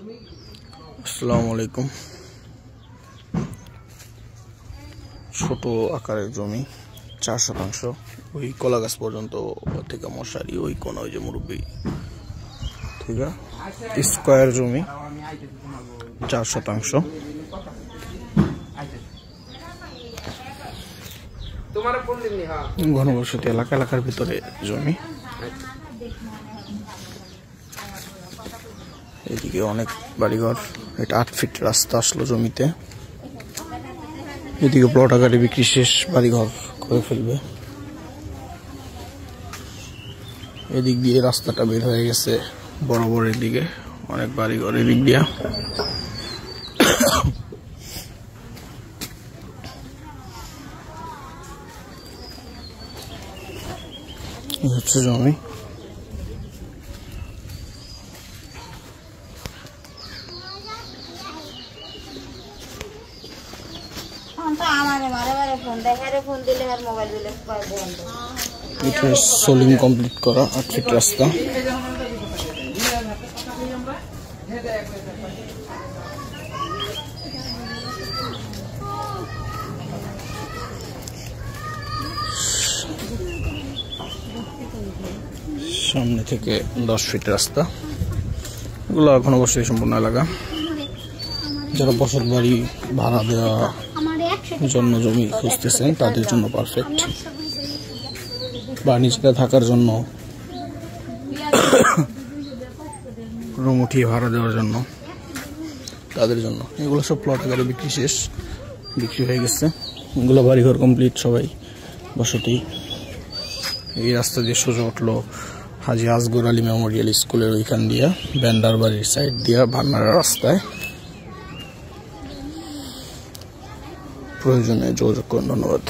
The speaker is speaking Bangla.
আসসালামু আলাইকুম। ছোট আকারের জমি 4 শতাংশ, ওই কলা গাছ পর্যন্ত থেকে মশারি, ওই কোন ওই যে মুরব্বী, ঠিক আছে। স্কয়ার জমি 4 শতাংশ, ঘনবসতি এলাকার ভিতরে জমি। এদিকে অনেক বাড়িঘর, এটা 8 ফিট রাস্তা আসলো জমিতে। এদিকে প্লট আকারে বিক্রি শেষ, বাড়িঘর করে ফেলবে। এদিক দিয়ে রাস্তাটা বের হয়ে গেছে বরাবর, এদিকে অনেক বাড়িঘর এদিক দিয়া। এই হচ্ছে জমি। এটা সোলিং কমপ্লিট করা 8 ফিট রাস্তা। সামনে থেকে 10 ফিট রাস্তা। এগুলো ঘনবসতি সম্পূর্ণ এলাকা। যারা বসত বাড়ি ভাড়া দেওয়া জন্য জমি খুঁজতেছেন তাদের জন্য পারফেক্ট, বা নিজেরা থাকার জন্য রুম উঠিয়ে ভাড়া দেওয়ার জন্য তাদের জন্য। এগুলো সব প্লট আকারে বিক্রি শেষ, বিক্রি হয়ে গেছে। এগুলো বাড়িঘর কমপ্লিট, সবাই বসতি। এই রাস্তা দিয়ে সোজা উঠলো হাজি আসগর আলী মেমোরিয়াল স্কুলের ওইখান দিয়া, ব্যান্ডার বাড়ির সাইড দিয়া ভান্নারা রাস্তায়। প্রয়োজনে যোগাযোগ করুন। ধন্যবাদ।